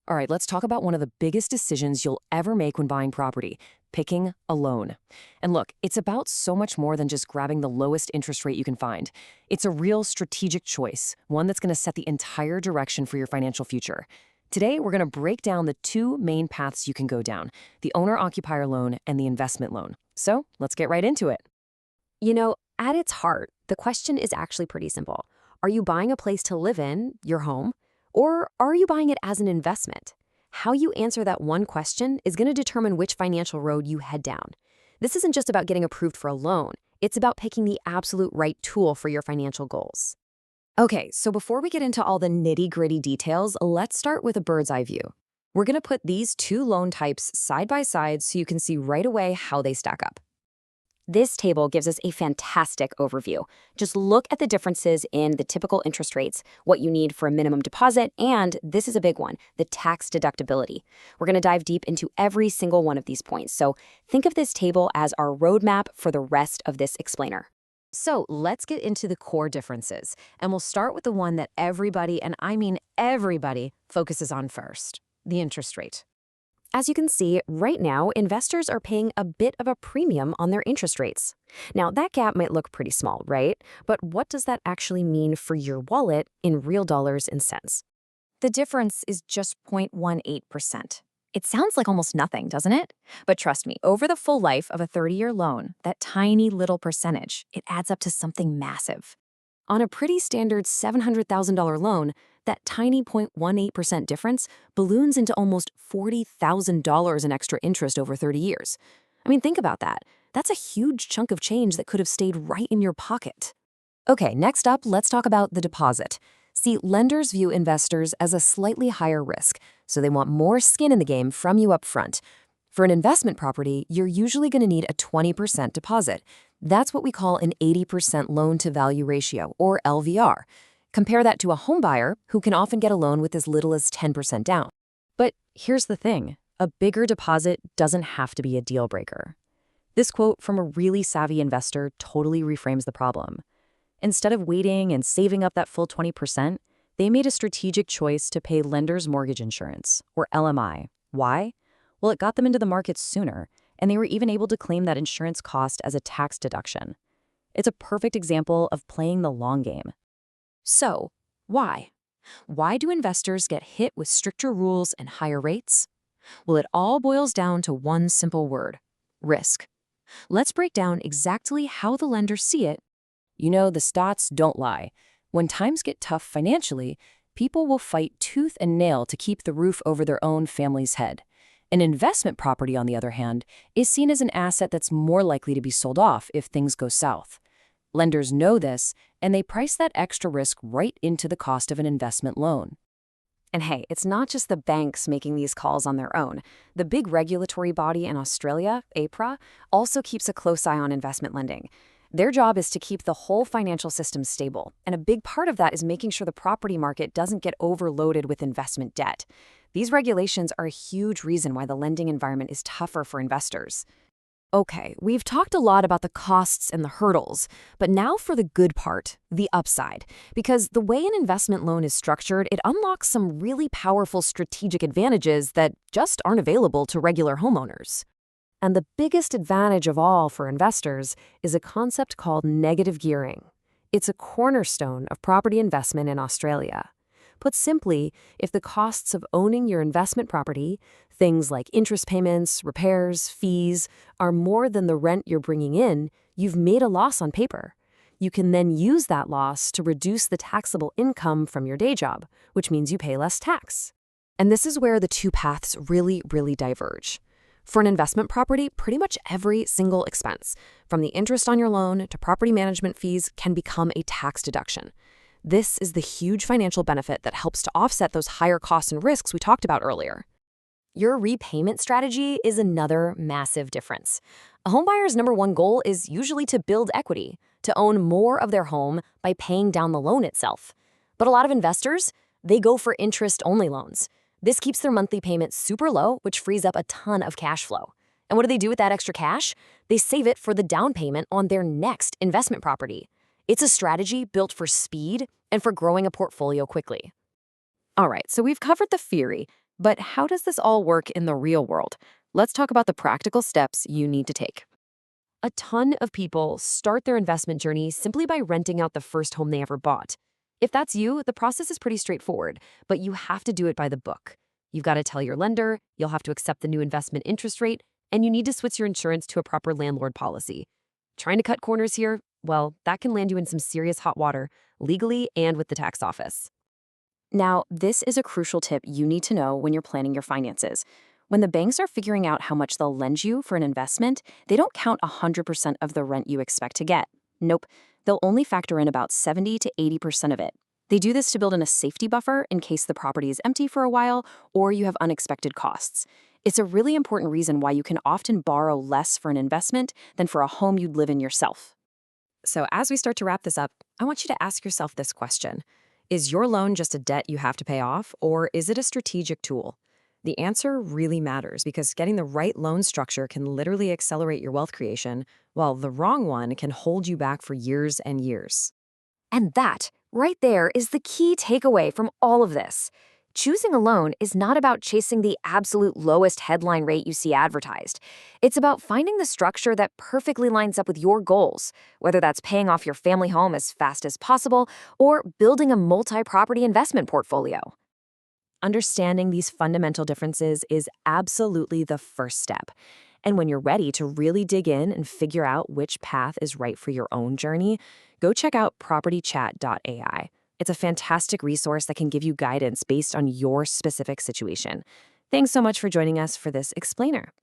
All right, let's talk about one of the biggest decisions you'll ever make when buying property, picking a loan. And look, it's about so much more than just grabbing the lowest interest rate you can find. It's a real strategic choice, one that's going to set the entire direction for your financial future. Today, we're going to break down the two main paths you can go down, the owner-occupier loan and the investment loan. So let's get right into it. At its heart, the question is actually pretty simple. Are you buying a place to live in, your home, or are you buying it as an investment? How you answer that one question is going to determine which financial road you head down. This isn't just about getting approved for a loan. It's about picking the absolute right tool for your financial goals. Okay, so before we get into all the nitty-gritty details, let's start with a bird's eye view. We're going to put these two loan types side by side so you can see right away how they stack up. This table gives us a fantastic overview. Just look at the differences in the typical interest rates, what you need for a minimum deposit, and this is a big one, the tax deductibility. We're going to dive deep into every single one of these points, so think of this table as our roadmap for the rest of this explainer. So let's get into the core differences, and we'll start with the one that everybody, and I mean everybody, focuses on first, the interest rate. As you can see, right now, investors are paying a bit of a premium on their interest rates. Now, that gap might look pretty small, right? But what does that actually mean for your wallet in real dollars and cents? The difference is just 0.18%. It sounds like almost nothing, doesn't it? But trust me, over the full life of a 30-year loan, that tiny little percentage, it adds up to something massive. On a pretty standard $700,000 loan, that tiny 0.18% difference balloons into almost $40,000 in extra interest over 30 years. I mean, think about that. That's a huge chunk of change that could have stayed right in your pocket. Okay, next up, let's talk about the deposit. See, lenders view investors as a slightly higher risk, so they want more skin in the game from you up front. For an investment property, you're usually going to need a 20% deposit. That's what we call an 80% loan-to-value ratio, or LVR. Compare that to a home buyer who can often get a loan with as little as 10% down. But here's the thing, a bigger deposit doesn't have to be a deal breaker. This quote from a really savvy investor totally reframes the problem. Instead of waiting and saving up that full 20%, they made a strategic choice to pay lender's mortgage insurance, or LMI. Why? Well, it got them into the market sooner, and they were even able to claim that insurance cost as a tax deduction. It's a perfect example of playing the long game. So, why? Why do investors get hit with stricter rules and higher rates? Well, it all boils down to one simple word: risk. Let's break down exactly how the lenders see it. The stats don't lie. When times get tough financially, people will fight tooth and nail to keep the roof over their own family's head. An investment property, on the other hand, is seen as an asset that's more likely to be sold off if things go south. Lenders know this, and they price that extra risk right into the cost of an investment loan. And hey, it's not just the banks making these calls on their own. The big regulatory body in Australia, APRA, also keeps a close eye on investment lending. Their job is to keep the whole financial system stable, and a big part of that is making sure the property market doesn't get overloaded with investment debt. These regulations are a huge reason why the lending environment is tougher for investors. Okay, we've talked a lot about the costs and the hurdles, but now for the good part, the upside. Because the way an investment loan is structured, it unlocks some really powerful strategic advantages that just aren't available to regular homeowners. And the biggest advantage of all for investors is a concept called negative gearing. It's a cornerstone of property investment in Australia. Put simply, if the costs of owning your investment property, things like interest payments, repairs, fees, are more than the rent you're bringing in, you've made a loss on paper. You can then use that loss to reduce the taxable income from your day job, which means you pay less tax. And this is where the two paths really diverge. For an investment property, pretty much every single expense, from the interest on your loan to property management fees, can become a tax deduction. This is the huge financial benefit that helps to offset those higher costs and risks we talked about earlier. Your repayment strategy is another massive difference. A homebuyer's number one goal is usually to build equity, to own more of their home by paying down the loan itself. But a lot of investors, they go for interest-only loans. This keeps their monthly payment super low, which frees up a ton of cash flow. And what do they do with that extra cash? They save it for the down payment on their next investment property. It's a strategy built for speed and for growing a portfolio quickly. All right, so we've covered the theory. But how does this all work in the real world? Let's talk about the practical steps you need to take. A ton of people start their investment journey simply by renting out the first home they ever bought. If that's you, the process is pretty straightforward, but you have to do it by the book. You've got to tell your lender, you'll have to accept the new investment interest rate, and you need to switch your insurance to a proper landlord policy. Trying to cut corners here? Well, that can land you in some serious hot water, legally and with the tax office. Now, this is a crucial tip you need to know when you're planning your finances. When the banks are figuring out how much they'll lend you for an investment, they don't count 100% of the rent you expect to get. Nope, they'll only factor in about 70 to 80% of it. They do this to build in a safety buffer in case the property is empty for a while or you have unexpected costs. It's a really important reason why you can often borrow less for an investment than for a home you'd live in yourself. So as we start to wrap this up, I want you to ask yourself this question. Is your loan just a debt you have to pay off, or is it a strategic tool? The answer really matters because getting the right loan structure can literally accelerate your wealth creation, while the wrong one can hold you back for years and years. And that, right there, is the key takeaway from all of this. Choosing a loan is not about chasing the absolute lowest headline rate you see advertised. It's about finding the structure that perfectly lines up with your goals, whether that's paying off your family home as fast as possible or building a multi-property investment portfolio. Understanding these fundamental differences is absolutely the first step. And when you're ready to really dig in and figure out which path is right for your own journey, go check out propertychat.ai. It's a fantastic resource that can give you guidance based on your specific situation. Thanks so much for joining us for this explainer.